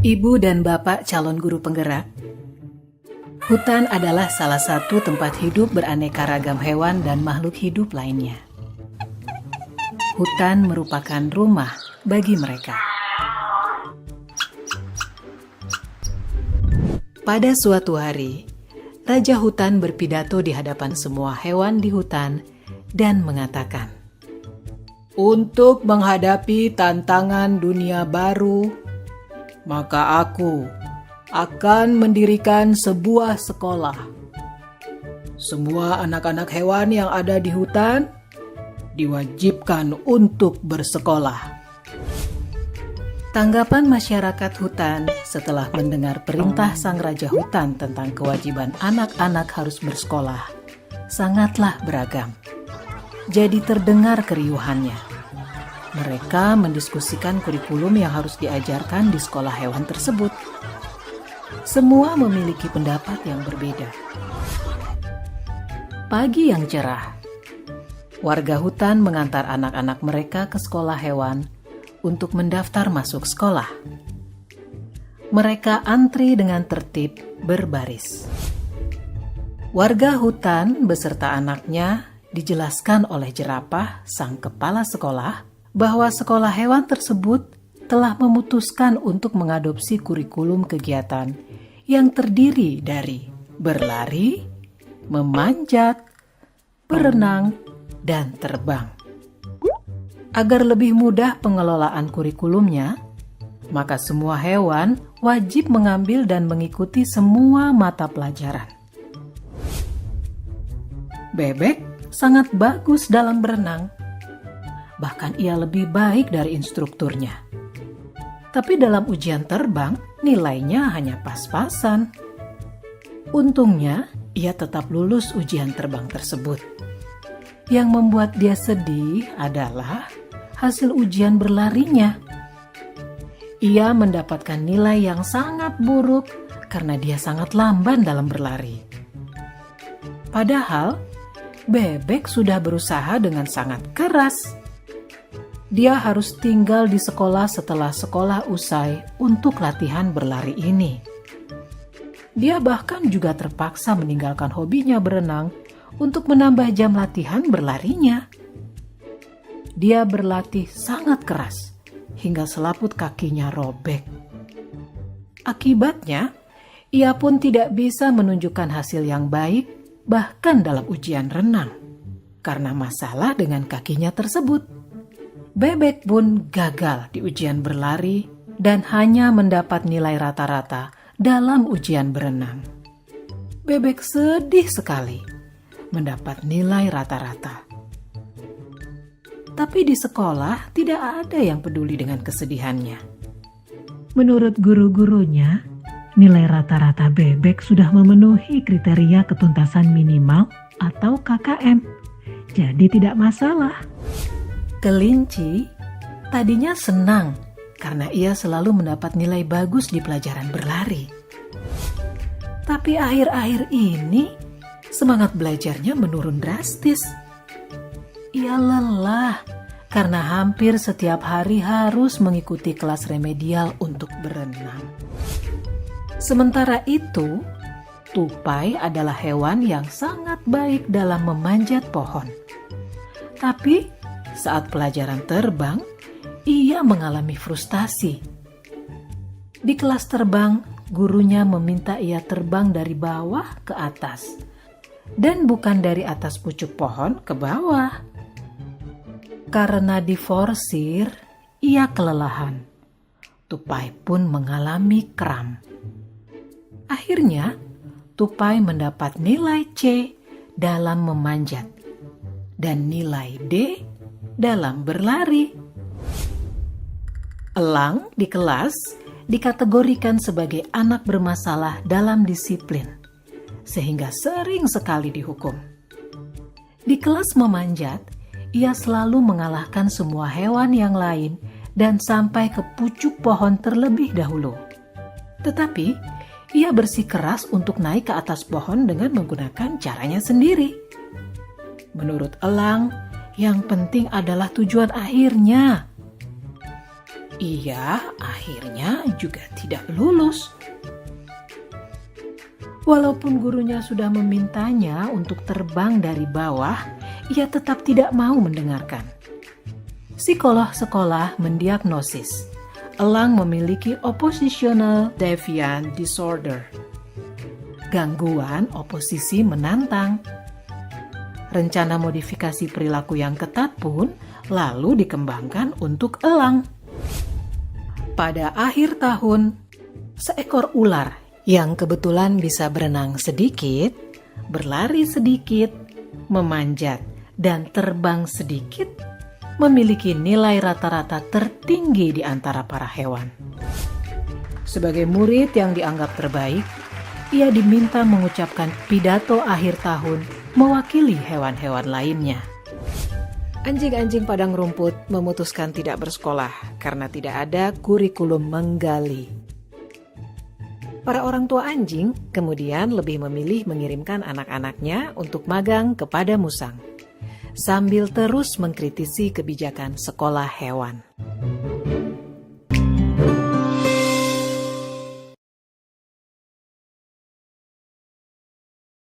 Ibu dan bapak calon guru penggerak, hutan adalah salah satu tempat hidup beraneka ragam hewan dan makhluk hidup lainnya. Hutan merupakan rumah bagi mereka. Pada suatu hari, Raja Hutan berpidato di hadapan semua hewan di hutan dan mengatakan, "Untuk menghadapi tantangan dunia baru, maka aku akan mendirikan sebuah sekolah. Semua anak-anak hewan yang ada di hutan diwajibkan untuk bersekolah." Tanggapan masyarakat hutan setelah mendengar perintah sang Raja Hutan tentang kewajiban anak-anak harus bersekolah sangatlah beragam. Jadi terdengar keriuhannya. Mereka mendiskusikan kurikulum yang harus diajarkan di sekolah hewan tersebut. Semua memiliki pendapat yang berbeda. Pagi yang cerah, warga hutan mengantar anak-anak mereka ke sekolah hewan untuk mendaftar masuk sekolah. Mereka antri dengan tertib berbaris. Warga hutan beserta anaknya dijelaskan oleh jerapah, sang kepala sekolah, bahwa sekolah hewan tersebut telah memutuskan untuk mengadopsi kurikulum kegiatan yang terdiri dari berlari, memanjat, berenang, dan terbang. Agar lebih mudah pengelolaan kurikulumnya, maka semua hewan wajib mengambil dan mengikuti semua mata pelajaran. Bebek sangat bagus dalam berenang. Bahkan ia lebih baik dari instrukturnya. Tapi dalam ujian terbang, nilainya hanya pas-pasan. Untungnya, ia tetap lulus ujian terbang tersebut. Yang membuat dia sedih adalah hasil ujian berlarinya. Ia mendapatkan nilai yang sangat buruk karena dia sangat lamban dalam berlari. Padahal, bebek sudah berusaha dengan sangat keras. Dia harus tinggal di sekolah setelah sekolah usai untuk latihan berlari ini. Dia bahkan juga terpaksa meninggalkan hobinya berenang untuk menambah jam latihan berlarinya. Dia berlatih sangat keras hingga selaput kakinya robek. Akibatnya, ia pun tidak bisa menunjukkan hasil yang baik bahkan dalam ujian renang karena masalah dengan kakinya tersebut. Bebek pun gagal di ujian berlari dan hanya mendapat nilai rata-rata dalam ujian berenang. Bebek sedih sekali mendapat nilai rata-rata. Tapi di sekolah tidak ada yang peduli dengan kesedihannya. Menurut guru-gurunya, nilai rata-rata bebek sudah memenuhi kriteria ketuntasan minimal atau KKM. Jadi tidak masalah. Kelinci tadinya senang karena ia selalu mendapat nilai bagus di pelajaran berlari. Tapi akhir-akhir ini semangat belajarnya menurun drastis. Ia lelah karena hampir setiap hari harus mengikuti kelas remedial untuk berenang. Sementara itu, tupai adalah hewan yang sangat baik dalam memanjat pohon. Tapi saat pelajaran terbang, ia mengalami frustasi. Di kelas terbang, gurunya meminta ia terbang dari bawah ke atas, dan bukan dari atas pucuk pohon ke bawah. Karena diforsir, ia kelelahan. Tupai pun mengalami kram. Akhirnya, Tupai mendapat nilai C dalam memanjat dan nilai D dalam berlari. Elang di kelas dikategorikan sebagai anak bermasalah dalam disiplin, sehingga sering sekali dihukum. Di kelas memanjat, ia selalu mengalahkan semua hewan yang lain dan sampai ke pucuk pohon terlebih dahulu. Tetapi, ia bersikeras untuk naik ke atas pohon dengan menggunakan caranya sendiri. Menurut elang, yang penting adalah tujuan akhirnya. Ia akhirnya juga tidak lulus. Walaupun gurunya sudah memintanya untuk terbang dari bawah, ia tetap tidak mau mendengarkan. Psikolog sekolah mendiagnosis Elang memiliki oppositional deviant disorder, gangguan oposisi menantang. Rencana modifikasi perilaku yang ketat pun lalu dikembangkan untuk elang. Pada akhir tahun, seekor ular yang kebetulan bisa berenang sedikit, berlari sedikit, memanjat, dan terbang sedikit, memiliki nilai rata-rata tertinggi di antara para hewan. Sebagai murid yang dianggap terbaik, ia diminta mengucapkan pidato akhir tahun mewakili hewan-hewan lainnya. Anjing-anjing padang rumput memutuskan tidak bersekolah karena tidak ada kurikulum menggali. Para orang tua anjing kemudian lebih memilih mengirimkan anak-anaknya untuk magang kepada musang, sambil terus mengkritisi kebijakan sekolah hewan.